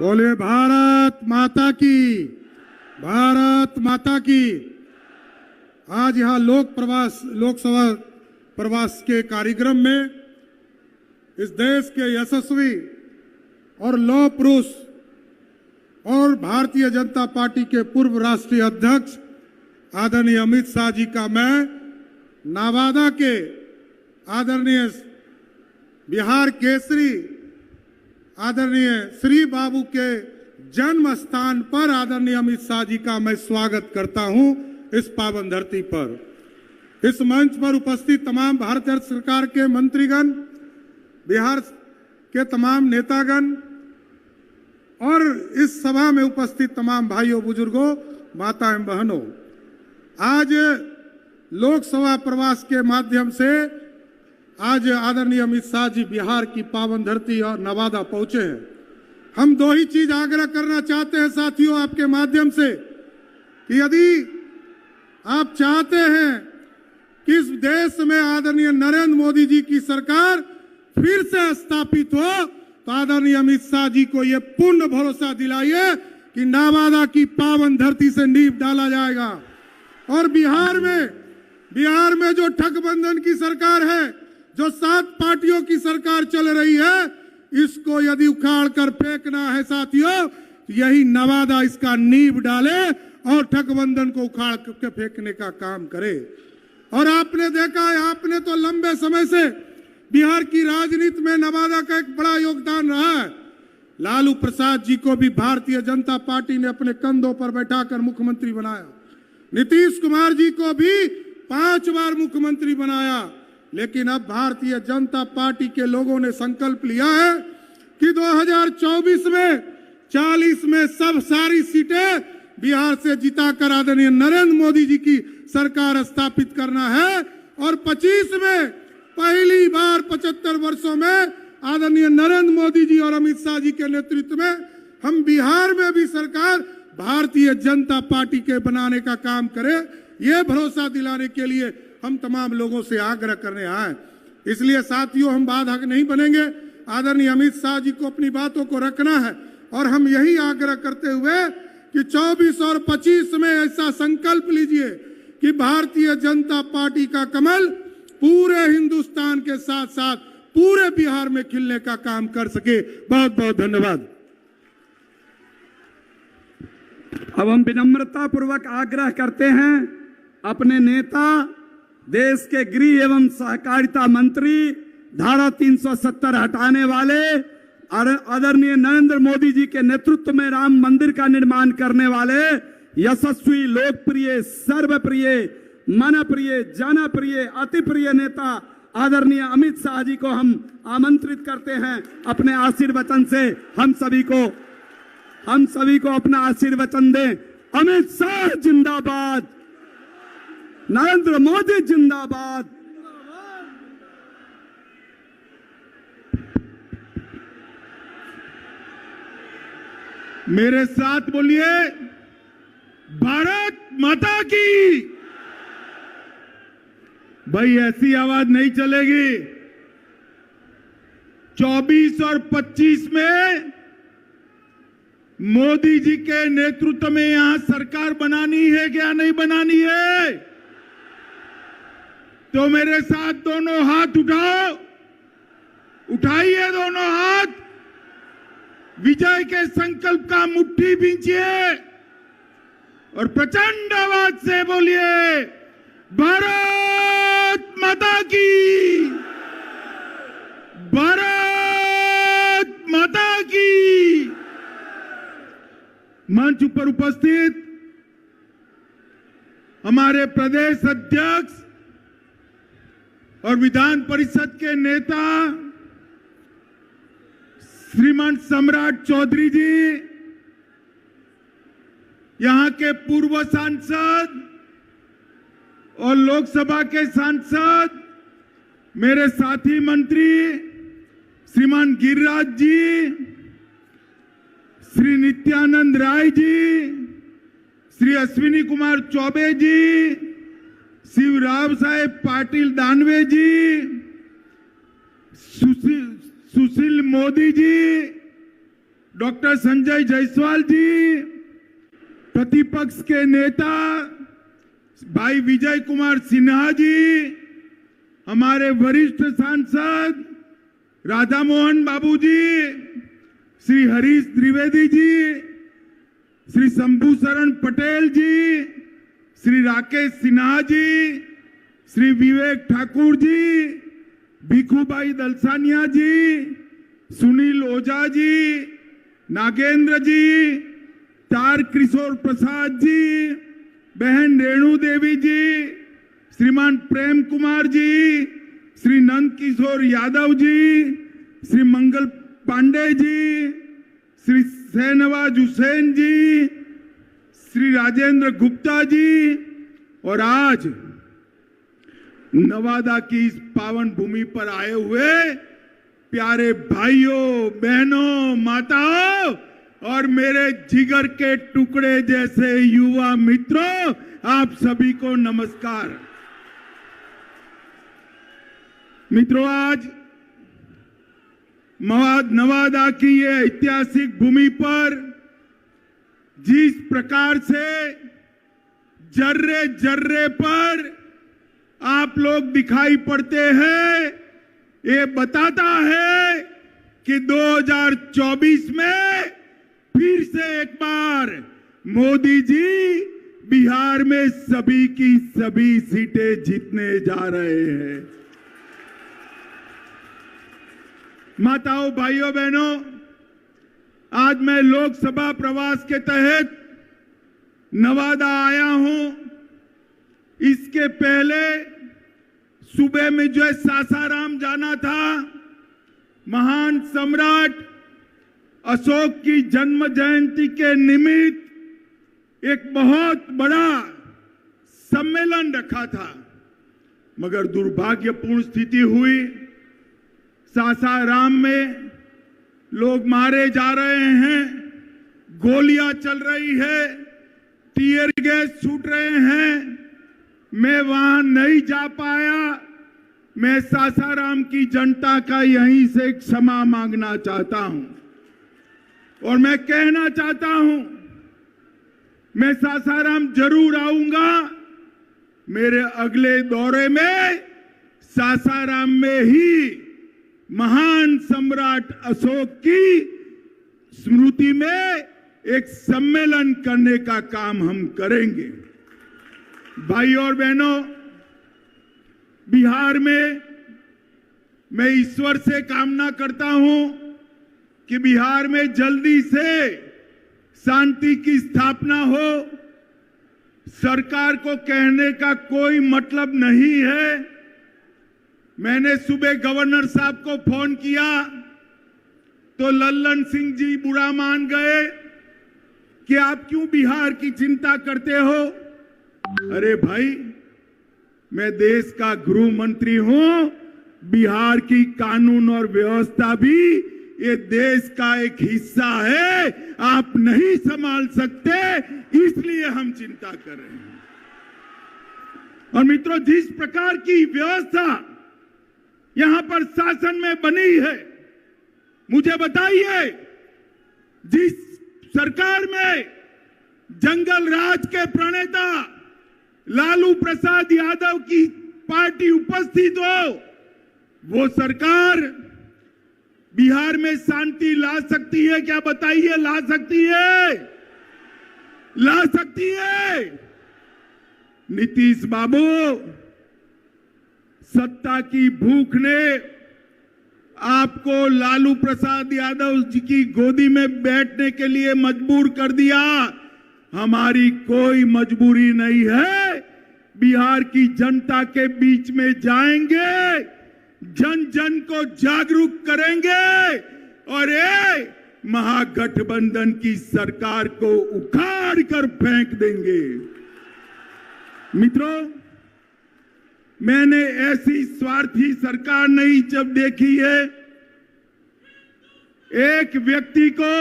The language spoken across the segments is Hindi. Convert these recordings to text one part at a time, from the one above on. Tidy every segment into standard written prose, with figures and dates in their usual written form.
बोले भारत माता की, भारत माता की। आज यहाँ लोकसभा प्रवास के कार्यक्रम में इस देश के यशस्वी और लौह पुरुष और भारतीय जनता पार्टी के पूर्व राष्ट्रीय अध्यक्ष आदरणीय अमित शाह जी का मैं नवादा के आदरणीय बिहार केसरी आदरणीय श्री बाबू के जन्म स्थान पर आदरणीय अमित शाह जी का मैं स्वागत करता हूं इस पावन धरती पर। इस मंच पर उपस्थित तमाम भारत सरकार के मंत्रीगण, बिहार के तमाम नेतागण और इस सभा में उपस्थित तमाम भाइयों, बुजुर्गों, माता एवं बहनों, आज लोकसभा प्रवास के माध्यम से आज आदरणीय अमित शाह जी बिहार की पावन धरती और नवादा पहुंचे हैं। हम दो ही चीज आग्रह करना चाहते हैं साथियों आपके माध्यम से कि यदि आप चाहते हैं कि इस देश में आदरणीय नरेंद्र मोदी जी की सरकार फिर से स्थापित हो तो आदरणीय अमित शाह जी को यह पूर्ण भरोसा दिलाइए कि नवादा की पावन धरती से नींव डाला जाएगा और बिहार में जो ठगबंधन की सरकार है, जो 7 पार्टियों की सरकार चल रही है, इसको यदि उखाड़ कर फेंकना है साथियों, यही नवादा इसका नींव डाले और ठगबंधन को उखाड़ के फेंकने का काम करे। और आपने देखा है, आपने तो लंबे समय से बिहार की राजनीति में नवादा का एक बड़ा योगदान रहा है। लालू प्रसाद जी को भी भारतीय जनता पार्टी ने अपने कंधों पर बैठाकर मुख्यमंत्री बनाया, नीतीश कुमार जी को भी 5 बार मुख्यमंत्री बनाया। लेकिन अब भारतीय जनता पार्टी के लोगों ने संकल्प लिया है कि 2024 में 40 में सारी सीटें बिहार से जिताकर आदरणीय नरेंद्र मोदी जी की सरकार स्थापित करना है और 25 में पहली बार 75 वर्षों में आदरणीय नरेंद्र मोदी जी और अमित शाह जी के नेतृत्व में हम बिहार में भी सरकार भारतीय जनता पार्टी के बनाने का काम करें। यह भरोसा दिलाने के लिए हम तमाम लोगों से आग्रह करने आए। इसलिए साथियों, हम बाधक नहीं बनेंगे। आदरणीय अमित शाह जी को अपनी बातों को रखना है और हम यही आग्रह करते हुए कि 24 और 25 में ऐसा संकल्प लीजिए कि भारतीय जनता पार्टी का कमल पूरे हिंदुस्तान के साथ साथ पूरे बिहार में खिलने का काम कर सके। बहुत बहुत धन्यवाद। अब हम विनम्रता पूर्वक आग्रह करते हैं अपने नेता, देश के गृह एवं सहकारिता मंत्री, धारा 370 हटाने वाले आदरणीय नरेंद्र मोदी जी के नेतृत्व में राम मंदिर का निर्माण करने वाले यशस्वी, लोकप्रिय, सर्वप्रिय, मनप्रिय, जनप्रिय, अति प्रिय नेता आदरणीय अमित शाह जी को हम आमंत्रित करते हैं अपने आशीर्वचन से। हम सभी को अपना आशीर्वचन दें। अमित शाह जिंदाबाद, नरेंद्र मोदी जिंदाबाद। मेरे साथ बोलिए, भारत माता की। भाई ऐसी आवाज नहीं चलेगी। 24 और 25 में मोदी जी के नेतृत्व में यहां सरकार बनानी है क्या नहीं बनानी है? तो मेरे साथ दोनों हाथ उठाओ, उठाइए दोनों हाथ, विजय के संकल्प का मुट्ठी भींचिए और प्रचंड आवाज से बोलिए, भारत माता की, भारत माता की। मंच पर उपस्थित हमारे प्रदेश अध्यक्ष और विधान परिषद के नेता श्रीमान सम्राट चौधरी जी, यहां के पूर्व सांसद और लोकसभा के सांसद, मेरे साथी मंत्री श्रीमान गिरिराज जी, श्री नित्यानंद राय जी, श्री अश्विनी कुमार चौबे जी, शिवराव साहेब पाटिल दानवे जी, सुशील मोदी जी, डॉक्टर संजय जायसवाल जी, प्रतिपक्ष के नेता भाई विजय कुमार सिन्हा जी, हमारे वरिष्ठ सांसद राधा मोहन बाबू जी, श्री हरीश द्विवेदी जी, श्री शंभू शरण पटेल जी, श्री राकेश सिन्हा जी, श्री विवेक ठाकुर जी, भिखुभाई दलसानिया जी, सुनील ओझा जी, नागेंद्र जी, तार किशोर प्रसाद जी, बहन रेणु देवी जी, श्रीमान प्रेम कुमार जी, श्री नंद किशोर यादव जी, श्री मंगल पांडे जी, श्री शहनवाज हुसैन जी, श्री राजेंद्र गुप्ता जी, और आज नवादा की इस पावन भूमि पर आए हुए प्यारे भाइयों, बहनों, माताओं और मेरे जिगर के टुकड़े जैसे युवा मित्रों, आप सभी को नमस्कार। मित्रों, आज नवादा की ये ऐतिहासिक भूमि पर जिस प्रकार से जर्रे जर्रे पर आप लोग दिखाई पड़ते हैं, ये बताता है कि 2024 में फिर से एक बार मोदी जी बिहार में सभी की सभी सीटें जीतने जा रहे हैं। माताओं, भाइयों, बहनों, आज मैं लोकसभा प्रवास के तहत नवादा आया हूं। इसके पहले सुबह में जो है सासाराम जाना था, महान सम्राट अशोक की जन्म जयंती के निमित्त एक बहुत बड़ा सम्मेलन रखा था, मगर दुर्भाग्यपूर्ण स्थिति हुई। सासाराम में लोग मारे जा रहे हैं, गोलियां चल रही है, टीयर गैस छूट रहे हैं। मैं वहां नहीं जा पाया। मैं सासाराम की जनता का यहीं से क्षमा मांगना चाहता हूं और मैं कहना चाहता हूं, मैं सासाराम जरूर आऊंगा। मेरे अगले दौरे में सासाराम में ही महान सम्राट अशोक की स्मृति में एक सम्मेलन करने का काम हम करेंगे। भाइयों और बहनों, बिहार में मैं ईश्वर से कामना करता हूं कि बिहार में जल्दी से शांति की स्थापना हो। सरकार को कहने का कोई मतलब नहीं है। मैंने सुबह गवर्नर साहब को फोन किया तो लल्लन सिंह जी बुरा मान गए कि आप क्यों बिहार की चिंता करते हो। अरे भाई, मैं देश का गृह मंत्री हूं। बिहार की कानून और व्यवस्था भी ये देश का एक हिस्सा है। आप नहीं संभाल सकते, इसलिए हम चिंता कर रहे हैं। और मित्रों, जिस प्रकार की व्यवस्था यहां पर शासन में बनी है, मुझे बताइए, जिस सरकार में जंगल राज के प्रणेता लालू प्रसाद यादव की पार्टी उपस्थित हो, वो सरकार बिहार में शांति ला सकती है क्या? बताइए, ला सकती है? ला सकती है? नीतीश बाबू, सत्ता की भूख ने आपको लालू प्रसाद यादव जी की गोदी में बैठने के लिए मजबूर कर दिया। हमारी कोई मजबूरी नहीं है। बिहार की जनता के बीच में जाएंगे, जन जन को जागरूक करेंगे और ये महागठबंधन की सरकार को उखाड़ कर फेंक देंगे। मित्रों, मैंने ऐसी स्वार्थी सरकार नहीं जब देखी है। एक व्यक्ति को,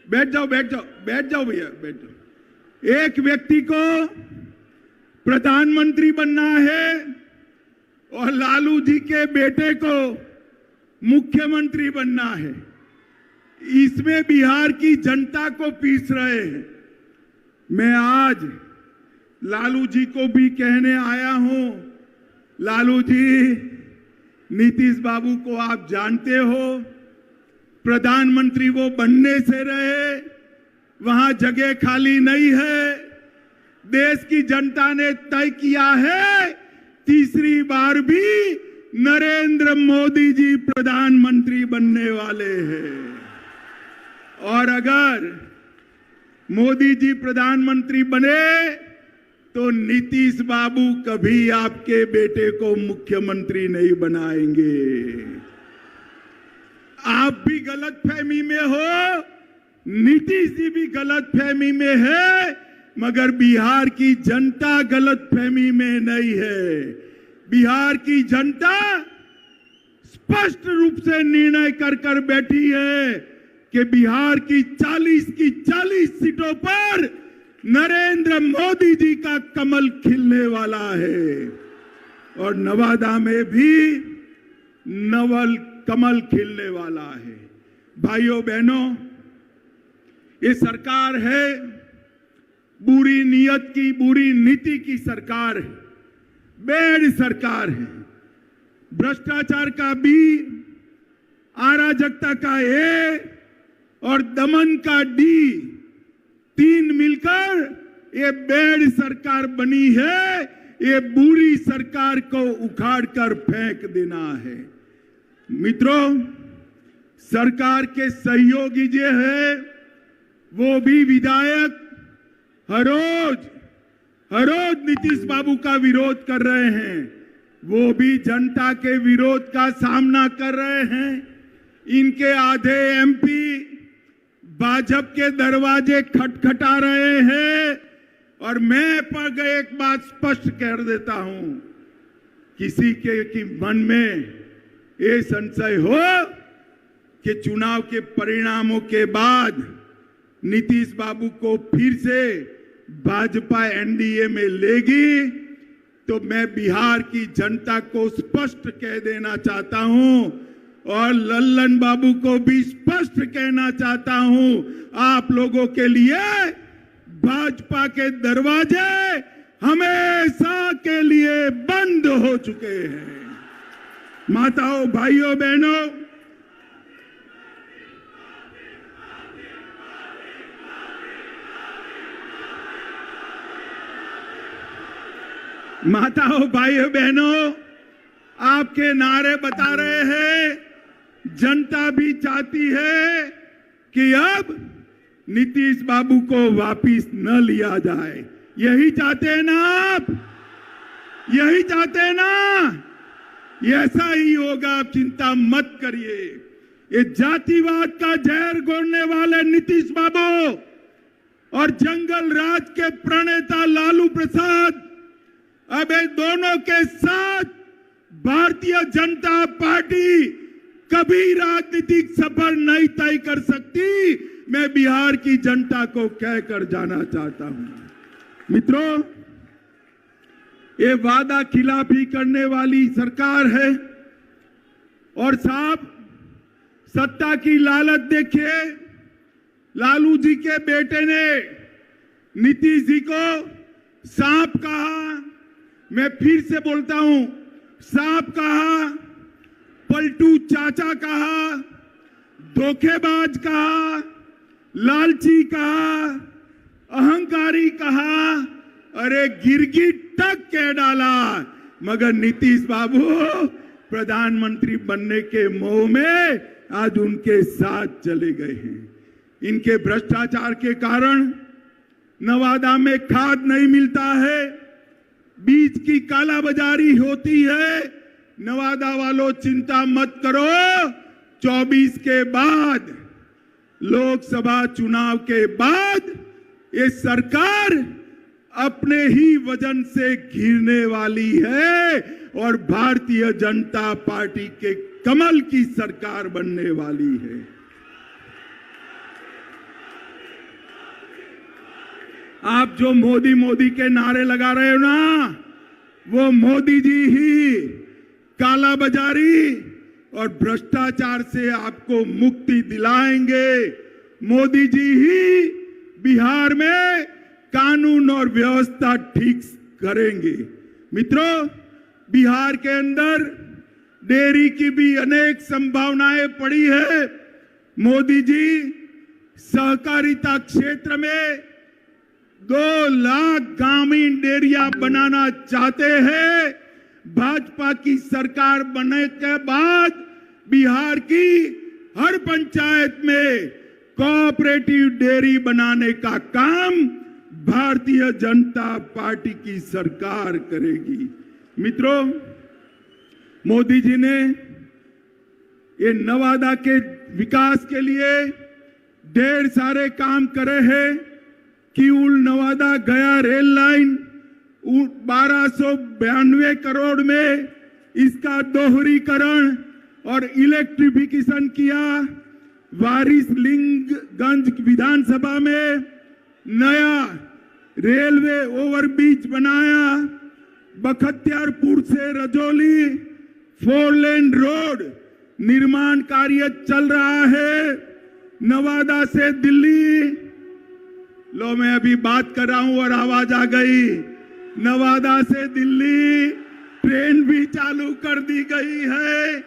बैठ जाओ भैया, बैठ जाओ। एक व्यक्ति को प्रधानमंत्री बनना है और लालू जी के बेटे को मुख्यमंत्री बनना है। इसमें बिहार की जनता को पीस रहे हैं। मैं आज लालू जी को भी कहने आया हूं, लालू जी, नीतीश बाबू को आप जानते हो, प्रधानमंत्री वो बनने से रहे, वहां जगह खाली नहीं है। देश की जनता ने तय किया है तीसरी बार भी नरेंद्र मोदी जी प्रधानमंत्री बनने वाले हैं। और अगर मोदी जी प्रधानमंत्री बने तो नीतीश बाबू कभी आपके बेटे को मुख्यमंत्री नहीं बनाएंगे। आप भी गलतफहमी में हो, नीतीश जी भी गलतफहमी में है, मगर बिहार की जनता गलतफहमी में नहीं है। बिहार की जनता स्पष्ट रूप से निर्णय कर बैठी है कि बिहार की 40 सीटों पर नरेंद्र मोदी जी का कमल खिलने वाला है और नवादा में भी नवल कमल खिलने वाला है। भाइयों बहनों, ये सरकार है बुरी नीयत की, बुरी नीति की सरकार है, बेड सरकार है। भ्रष्टाचार का बी, अराजकता का ए और दमन का डी, तीन मिलकर ये बेड सरकार बनी है। ये बुरी सरकार को उखाड़ कर फेंक देना है। मित्रों, सरकार के सहयोगी जो है वो भी विधायक हर रोज नीतीश बाबू का विरोध कर रहे हैं। वो भी जनता के विरोध का सामना कर रहे हैं। इनके आधे एमपी भाजपा के दरवाजे खटखटा रहे हैं। और मैं पर एक बात स्पष्ट कर देता हूं, किसी के मन में ये संशय हो कि चुनाव के परिणामों के बाद नीतीश बाबू को फिर से भाजपा एनडीए में लेगी, तो मैं बिहार की जनता को स्पष्ट कह देना चाहता हूं और लल्लन बाबू को भी स्पष्ट कहना चाहता हूं, आप लोगों के लिए भाजपा के दरवाजे हमेशा के लिए बंद हो चुके हैं। माताओं, भाइयों, बहनों, भाइयों बहनों, आपके नारे बता रहे हैं, जनता भी चाहती है कि अब नीतीश बाबू को वापिस न लिया जाए। यही चाहते हैं ना आप? यही चाहते हैं ना? ऐसा ही होगा, आप चिंता मत करिए। ये जातिवाद का जहर घोलने वाले नीतीश बाबू और जंगल राज के प्रणेता लालू प्रसाद, अब इन दोनों के साथ भारतीय जनता पार्टी कभी राजनीतिक सफर नहीं तय कर सकती। मैं बिहार की जनता को कहकर जाना चाहता हूं। मित्रों, ये वादा खिलाफी करने वाली सरकार है और साहब, सत्ता की लालच देखिए। लालू जी के बेटे ने नीतीश जी को सांप कहा, मैं फिर से बोलता हूं, सांप कहा, पलटू चाचा कहा, धोखेबाज कहा, लालची कहा, अहंकारी कहा, अरे गिरगिट तक कह डाला। मगर नीतीश बाबू प्रधानमंत्री बनने के मोह में आज उनके साथ चले गए हैं। इनके भ्रष्टाचार के कारण नवादा में खाद नहीं मिलता है, बीज की कालाबाजारी होती है। नवादा वालों, चिंता मत करो, 24 के बाद, लोकसभा चुनाव के बाद ये सरकार अपने ही वजन से घिरने वाली है और भारतीय जनता पार्टी के कमल की सरकार बनने वाली है। आप जो मोदी मोदी के नारे लगा रहे हो ना, वो मोदी जी ही काला बाजारी, और भ्रष्टाचार से आपको मुक्ति दिलाएंगे। मोदी जी ही बिहार में कानून और व्यवस्था ठीक करेंगे। मित्रों, बिहार के अंदर डेयरी की भी अनेक संभावनाएं पड़ी है। मोदी जी सहकारिता क्षेत्र में 2 लाख ग्रामीण डेयरिया बनाना चाहते हैं। भाजपा की सरकार बनने के बाद बिहार की हर पंचायत में कोऑपरेटिव डेयरी बनाने का काम भारतीय जनता पार्टी की सरकार करेगी। मित्रों, मोदी जी ने ये नवादा के विकास के लिए ढेर सारे काम करे हैं। किऊल नवादा गया रेल लाइन 1292 करोड़ में इसका दोहरीकरण और इलेक्ट्रिफिकेशन किया। वारिसलिंगगंज विधानसभा में नया रेलवे ओवरब्रिज बनाया। बख्तियारपुर से रजौली 4 लेन रोड निर्माण कार्य चल रहा है। नवादा से दिल्ली, लो मैं अभी बात कर रहा हूं और आवाज आ गई। नवादा से दिल्ली ट्रेन भी चालू कर दी गई है।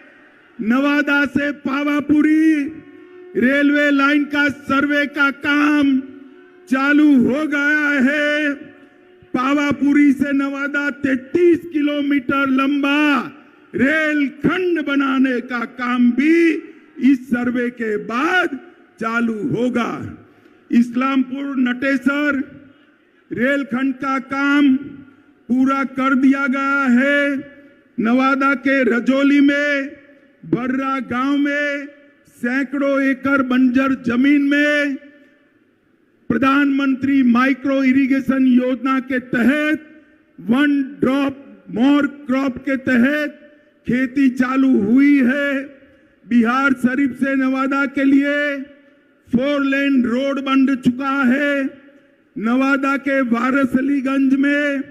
नवादा से पावापुरी रेलवे लाइन का सर्वे का काम चालू हो गया है। पावापुरी से नवादा 33 किलोमीटर लंबा रेल खंड बनाने का काम भी इस सर्वे के बाद चालू होगा। इस्लामपुर नटेसर रेलखंड का काम पूरा कर दिया गया है। नवादा के रजौली में बर्रा गांव में सैकड़ों एकड़ बंजर जमीन में प्रधानमंत्री माइक्रो इरिगेशन योजना के तहत 1 ड्रॉप मोर क्रॉप के तहत खेती चालू हुई है। बिहार शरीफ से नवादा के लिए 4 लेन रोड बन चुका है। नवादा के वारसलीगंज में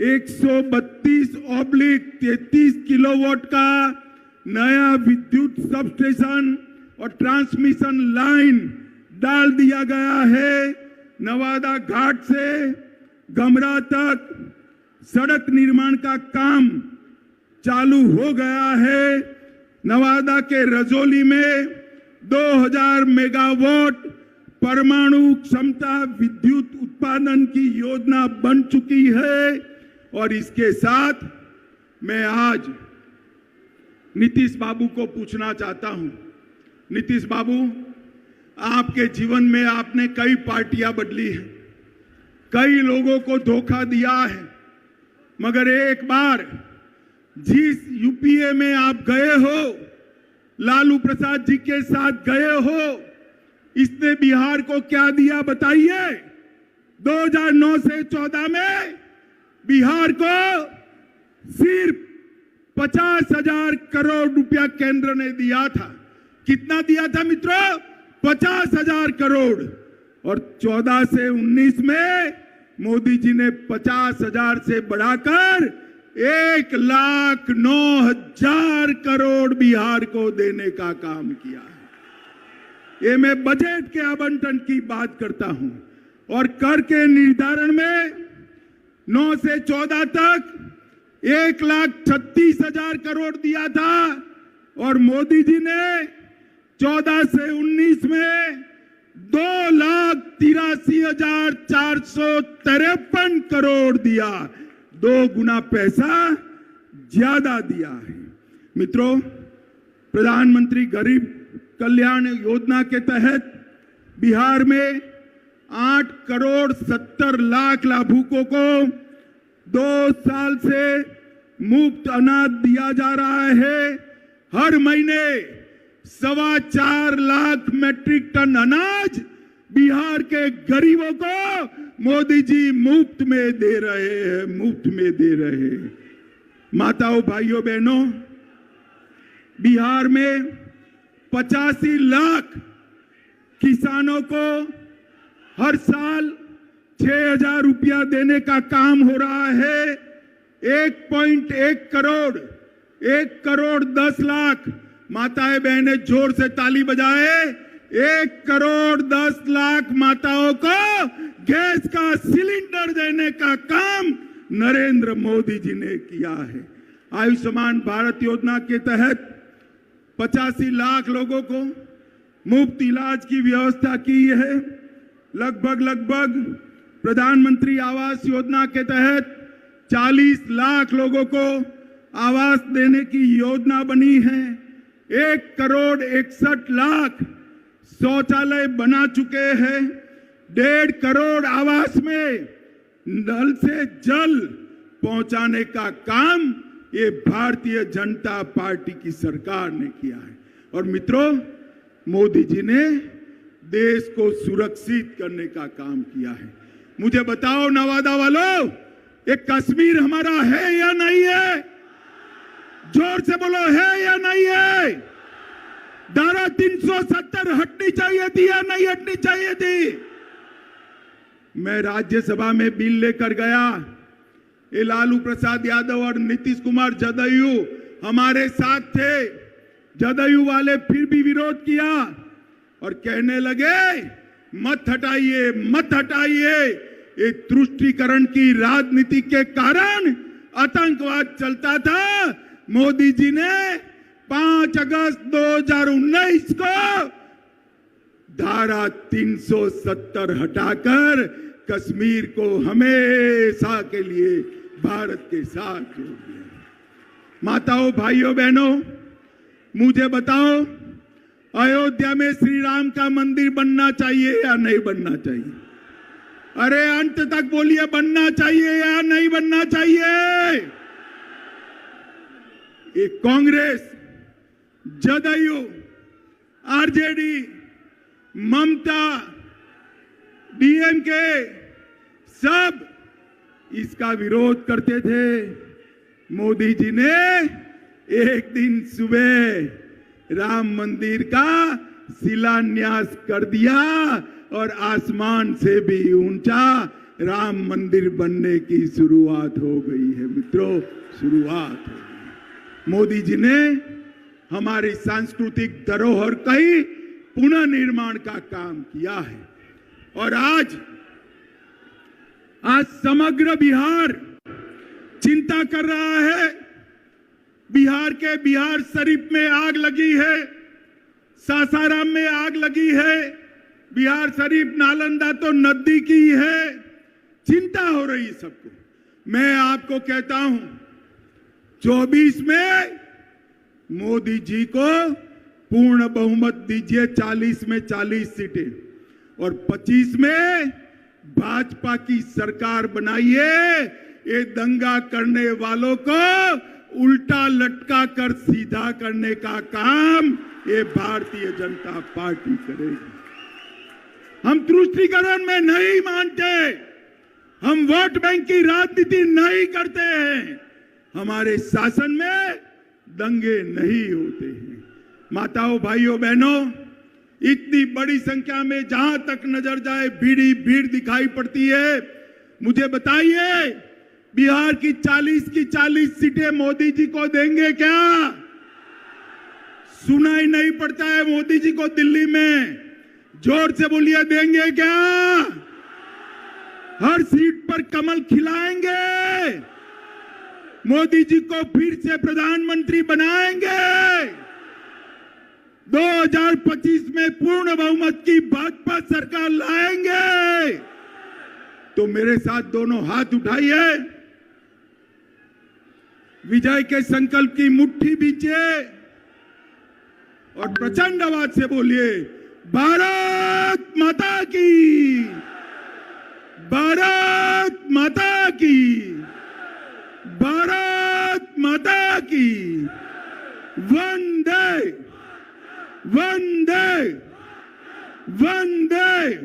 132/33 किलोवाट का नया विद्युत सबस्टेशन और ट्रांसमिशन लाइन डाल दिया गया है। नवादा घाट से गमरा तक सड़क निर्माण का काम चालू हो गया है। नवादा के रजौली में 2000 मेगावाट परमाणु क्षमता विद्युत उत्पादन की योजना बन चुकी है। और इसके साथ मैं आज नीतीश बाबू को पूछना चाहता हूं। नीतीश बाबू, आपके जीवन में आपने कई पार्टियां बदली हैं, कई लोगों को धोखा दिया है, मगर एक बार जिस यूपीए में आप गए हो, लालू प्रसाद जी के साथ गए हो, इसने बिहार को क्या दिया बताइए। 2009 से 14 में बिहार को सिर्फ 50,000 करोड़ रुपया केंद्र ने दिया था। कितना दिया था मित्रों? 50,000 करोड़। और 14 से 19 में मोदी जी ने 50,000 से बढ़ाकर 1,09,000 करोड़ बिहार को देने का काम किया है। ये मैं बजट के आवंटन की बात करता हूं। और कर के निर्धारण में 9 से 14 तक 1,36,000 करोड़ दिया था और मोदी जी ने 14 से 19 में 2,83,453 करोड़ दिया। 2 गुना पैसा ज्यादा दिया है। मित्रों, प्रधानमंत्री गरीब कल्याण योजना के तहत बिहार में 8,70,00,000 लाभुकों को 2 साल से मुफ्त अनाज दिया जा रहा है। हर महीने 4.25 लाख मैट्रिक टन अनाज बिहार के गरीबों को मोदी जी मुफ्त में दे रहे हैं, मुफ्त में दे रहे हैं। माताओं, भाइयों, बहनों, बिहार में 85 लाख किसानों को हर साल 6,000 रुपया देने का काम हो रहा है। 1.1 करोड़ 1,10,00,000 माताएं बहनें जोर से ताली बजाए। 1,10,00,000 माताओं को गैस का सिलेंडर देने का काम नरेंद्र मोदी जी ने किया है। आयुष्मान भारत योजना के तहत 85 लाख लोगों को मुफ्त इलाज की व्यवस्था की है। लगभग प्रधानमंत्री आवास योजना के तहत 40 लाख लोगों को आवास देने की योजना बनी है। 1,61,00,000 शौचालय बना चुके हैं। 1.5 करोड़ आवास में नल से जल पहुंचाने का काम ये भारतीय जनता पार्टी की सरकार ने किया है। और मित्रों, मोदी जी ने देश को सुरक्षित करने का काम किया है। मुझे बताओ नवादा वालों, ये कश्मीर हमारा है या नहीं है? जोर से बोलो, है या नहीं है? धारा 370 हटनी चाहिए थी या नहीं हटनी चाहिए थी? मैं राज्यसभा में बिल लेकर गया। ये लालू प्रसाद यादव और नीतीश कुमार जदयू हमारे साथ थे। जदयू वाले फिर भी विरोध किया और कहने लगे मत हटाइए, मत हटाइए। ये तुष्टीकरण की राजनीति के कारण आतंकवाद चलता था। मोदी जी ने 5 अगस्त 2019 को धारा 370 हटाकर कश्मीर को हमेशा के लिए भारत के साथ जोड़ दिया। माताओं, भाइयों, बहनों, मुझे बताओ, अयोध्या में श्री राम का मंदिर बनना चाहिए या नहीं बनना चाहिए? अरे अंत तक बोलिए, बनना चाहिए या नहीं बनना चाहिए? ये कांग्रेस, जदयू, आरजेडी, ममता, डीएमके सब इसका विरोध करते थे। मोदी जी ने एक दिन सुबह राम मंदिर का शिलान्यास कर दिया और आसमान से भी ऊंचा राम मंदिर बनने की शुरुआत हो गई है। मित्रों, शुरुआत हो गई। मोदी जी ने हमारी सांस्कृतिक धरोहर का ही पुनः निर्माण का काम किया है। और आज समग्र बिहार चिंता कर रहा है। बिहार के बिहार शरीफ में आग लगी है, सासाराम में आग लगी है। बिहार शरीफ नालंदा तो नजदीक ही है। चिंता हो रही है सबको। मैं आपको कहता हूं, 24 में मोदी जी को पूर्ण बहुमत दीजिए, 40 में 40 सीटें, और 25 में भाजपा की सरकार बनाइए। ये दंगा करने वालों को उल्टा लटका कर सीधा करने का काम ये भारतीय जनता पार्टी करेगी। हम तुष्टीकरण में नहीं मानते, हम वोट बैंक की राजनीति नहीं करते हैं। हमारे शासन में दंगे नहीं होते हैं। माताओं, भाइयों, बहनों, इतनी बड़ी संख्या में जहां तक नजर जाए भीड़ दिखाई पड़ती है। मुझे बताइए, बिहार की 40 सीटें मोदी जी को देंगे क्या? सुनाई नहीं पड़ता है मोदी जी को दिल्ली में। जोर से बोलिए, देंगे क्या? हर सीट पर कमल खिलाएंगे। मोदी जी को फिर से प्रधानमंत्री बनाएंगे। 2025 में पूर्ण बहुमत की भाजपा सरकार लाएंगे। तो मेरे साथ दोनों हाथ उठाइए, विजय के संकल्प की मुट्ठी बींचिए और प्रचंड आवाज से बोलिए, भारत माता की, भारत माता की, भारत माता की। वंदे वंदे वंदे